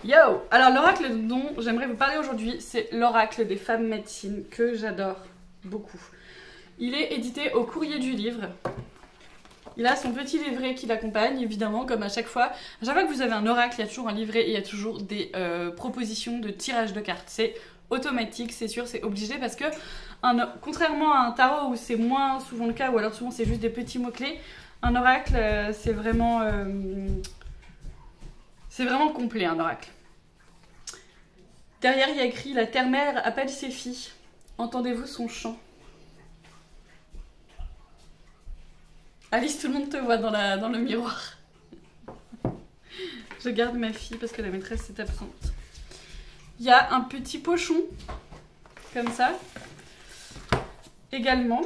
Yo! Alors l'oracle dont j'aimerais vous parler aujourd'hui, c'est l'oracle des femmes médecines que j'adore beaucoup. Il est édité au Courrier du Livre. Il a son petit livret qui l'accompagne, évidemment, comme à chaque fois. À chaque fois que vous avez un oracle, il y a toujours un livret et il y a toujours des propositions de tirage de cartes. C'est automatique, c'est sûr, c'est obligé parce que contrairement à un tarot où c'est moins souvent le cas, ou alors souvent c'est juste des petits mots-clés, un oracle c'est vraiment complet, un oracle. Derrière, il y a écrit « La terre-mère appelle ses filles. Entendez-vous son chant ?» Alice, tout le monde te voit dans le miroir. Je garde ma fille parce que la maîtresse est absente. Il y a un petit pochon, comme ça, également.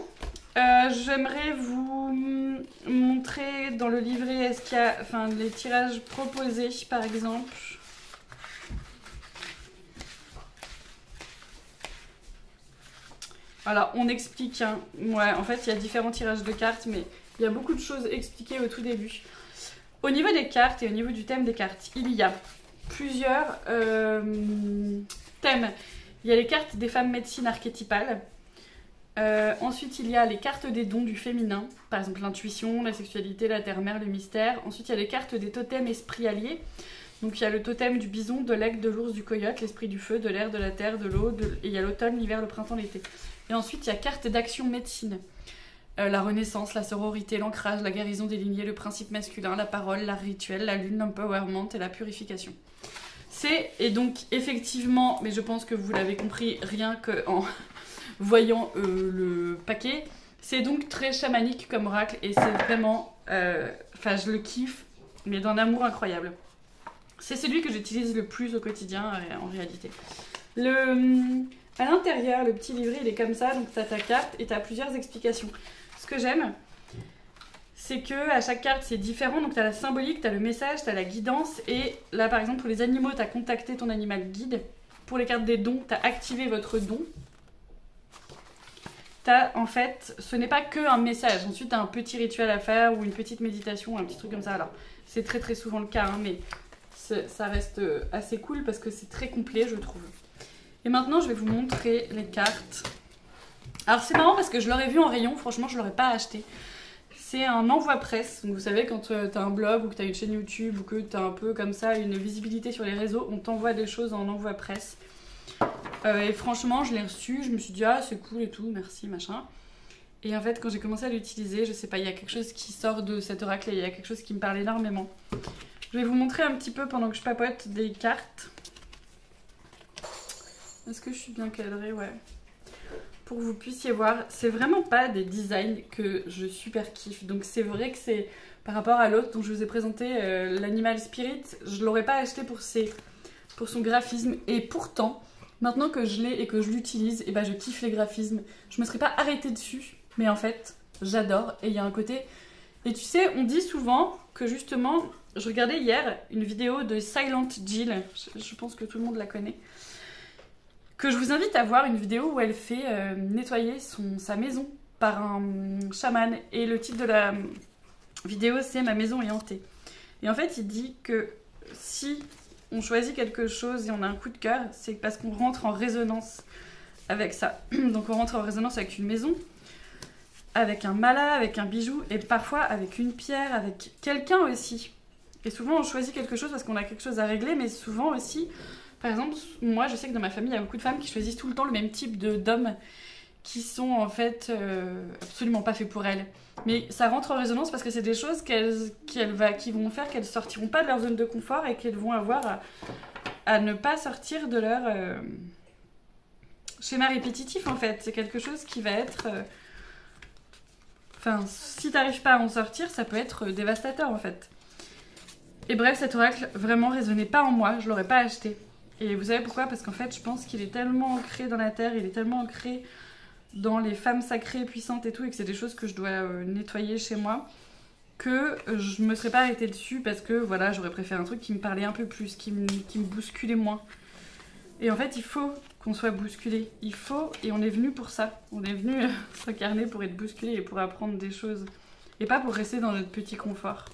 J'aimerais vous montrer dans le livret, est-ce qu'il y a, les tirages proposés, par exemple. Alors, on explique, hein. Ouais, en fait, il y a différents tirages de cartes, mais il y a beaucoup de choses expliquées au tout début. Au niveau des cartes et au niveau du thème des cartes, il y a plusieurs thèmes. Il y a les cartes des femmes médecines archétypales. Ensuite, il y a les cartes des dons du féminin. Par exemple, l'intuition, la sexualité, la terre-mère, le mystère. Ensuite, il y a les cartes des totems esprits alliés. Donc, il y a le totem du bison, de l'aigle, de l'ours, du coyote, l'esprit du feu, de l'air, de la terre, de l'eau. Et il y a l'automne, l'hiver, le printemps, l'été. Et ensuite, il y a carte d'action médecine. La renaissance, la sororité, l'ancrage, la guérison des lignées, le principe masculin, la parole, l'art rituel, la lune, l'empowerment et la purification. Et donc, effectivement, mais je pense que vous l'avez compris rien qu'en voyant le paquet, c'est donc très chamanique comme oracle et c'est vraiment... je le kiffe, mais d'un amour incroyable. C'est celui que j'utilise le plus au quotidien, en réalité. À l'intérieur, le petit livret, il est comme ça, donc tu as ta carte et tu as plusieurs explications. Ce que j'aime, c'est que à chaque carte, c'est différent. Donc, tu as la symbolique, tu as le message, tu as la guidance. Et là, par exemple, pour les animaux, tu as contacté ton animal guide. Pour les cartes des dons, tu as activé votre don. En fait, ce n'est pas que un message. Ensuite, tu as un petit rituel à faire ou une petite méditation, un petit truc comme ça. Alors, c'est très très souvent le cas, hein, mais ça reste assez cool parce que c'est très complet, je trouve. Et maintenant, je vais vous montrer les cartes. Alors, c'est marrant parce que je l'aurais vu en rayon. Franchement, je ne l'aurais pas acheté. C'est un envoi presse. Donc, vous savez, quand tu as un blog ou que tu as une chaîne YouTube ou que tu as un peu comme ça une visibilité sur les réseaux, on t'envoie des choses en envoi presse. Et franchement, je l'ai reçu. Je me suis dit, ah, c'est cool et tout, merci, machin. Et en fait, quand j'ai commencé à l'utiliser, je sais pas, il y a quelque chose qui sort de cet oracle et il y a quelque chose qui me parle énormément. Je vais vous montrer un petit peu pendant que je papote des cartes. Est-ce que je suis bien cadrée? Ouais. Pour que vous puissiez voir, c'est vraiment pas des designs que je super kiffe. Donc c'est vrai que c'est par rapport à l'autre dont je vous ai présenté, l'Animal Spirit, je l'aurais pas acheté pour son graphisme. Et pourtant, maintenant que je l'ai et que je l'utilise, et ben je kiffe les graphismes. Je me serais pas arrêtée dessus, mais en fait, j'adore. Et il y a un côté... Et tu sais, on dit souvent que justement, je regardais hier une vidéo de Silent Jill, je pense que tout le monde la connaît, que je vous invite à voir, une vidéo où elle fait nettoyer sa maison par un chaman. Et le titre de la vidéo, c'est « Ma maison est hantée ». Et en fait, il dit que si on choisit quelque chose et on a un coup de cœur, c'est parce qu'on rentre en résonance avec ça. Donc on rentre en résonance avec une maison, avec un mala, avec un bijou, et parfois avec une pierre, avec quelqu'un aussi. Et souvent, on choisit quelque chose parce qu'on a quelque chose à régler, mais souvent aussi... Par exemple, moi, je sais que dans ma famille, il y a beaucoup de femmes qui choisissent tout le temps le même type d'hommes qui sont en fait absolument pas faits pour elles. Mais ça rentre en résonance parce que c'est des choses qui vont faire qu'elles sortiront pas de leur zone de confort et qu'elles vont avoir à ne pas sortir de leur schéma répétitif en fait. C'est quelque chose qui va être... si t'arrives pas à en sortir, ça peut être dévastateur en fait. Et bref, cet oracle vraiment résonnait pas en moi, je l'aurais pas acheté. Et vous savez pourquoi? Parce qu'en fait, je pense qu'il est tellement ancré dans la terre, il est tellement ancré dans les femmes sacrées, puissantes et tout, et que c'est des choses que je dois nettoyer chez moi, que je me serais pas arrêtée dessus parce que voilà, j'aurais préféré un truc qui me parlait un peu plus, qui me bousculait moins. Et en fait, il faut qu'on soit bousculé. Il faut, et on est venu pour ça. On est venu s'incarner pour être bousculé et pour apprendre des choses. Et pas pour rester dans notre petit confort.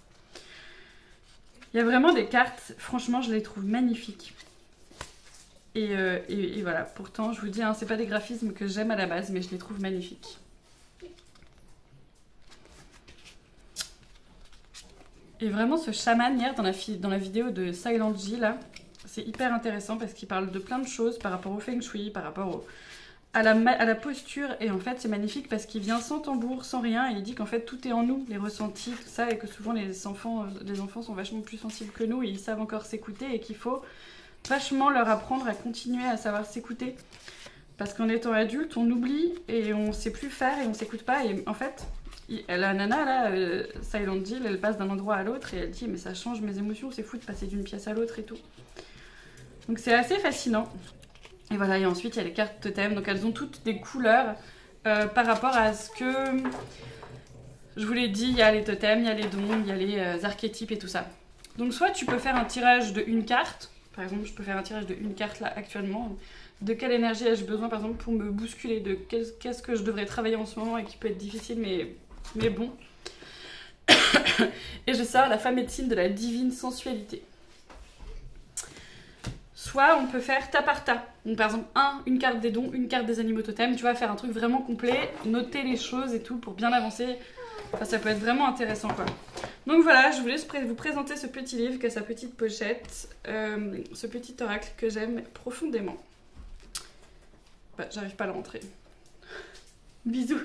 Il Il y a vraiment des cartes, franchement, je les trouve magnifiques. Et voilà, pourtant, je vous dis, hein, c'est pas des graphismes que j'aime à la base, mais je les trouve magnifiques. Et vraiment, ce chaman, hier, dans la vidéo de Silent J, là, c'est hyper intéressant parce qu'il parle de plein de choses par rapport au feng shui, par rapport à la posture. Et en fait, c'est magnifique parce qu'il vient sans tambour, sans rien. Et il dit qu'en fait, tout est en nous, les ressentis, tout ça. Et que souvent, les enfants sont vachement plus sensibles que nous. Et ils savent encore s'écouter. Et qu'il faut vachement leur apprendre à continuer à savoir s'écouter. Parce qu'en étant adulte, on oublie et on sait plus faire et on s'écoute pas. Et en fait... La nana là, Silent Jill, elle passe d'un endroit à l'autre et elle dit mais ça change mes émotions, c'est fou de passer d'une pièce à l'autre et tout. Donc c'est assez fascinant. Et voilà, et ensuite il y a les cartes totem, donc elles ont toutes des couleurs par rapport à ce que je vous l'ai dit, il y a les totems, il y a les dons, il y a les archétypes et tout ça. Donc soit tu peux faire un tirage de une carte, par exemple je peux faire un tirage de une carte là actuellement. De quelle énergie ai-je besoin par exemple pour me bousculer, de qu'est-ce que je devrais travailler en ce moment et qui peut être difficile mais bon. Et je sors la femme médecine de la divine sensualité. Soit on peut faire tas par tas. Donc par exemple, une carte des dons, une carte des animaux totems. Tu vas faire un truc vraiment complet, noter les choses et tout pour bien avancer. Enfin, ça peut être vraiment intéressant quoi. Donc voilà, je voulais vous présenter ce petit livre qui a sa petite pochette, ce petit oracle que j'aime profondément. Bah, j'arrive pas à le rentrer. Bisous.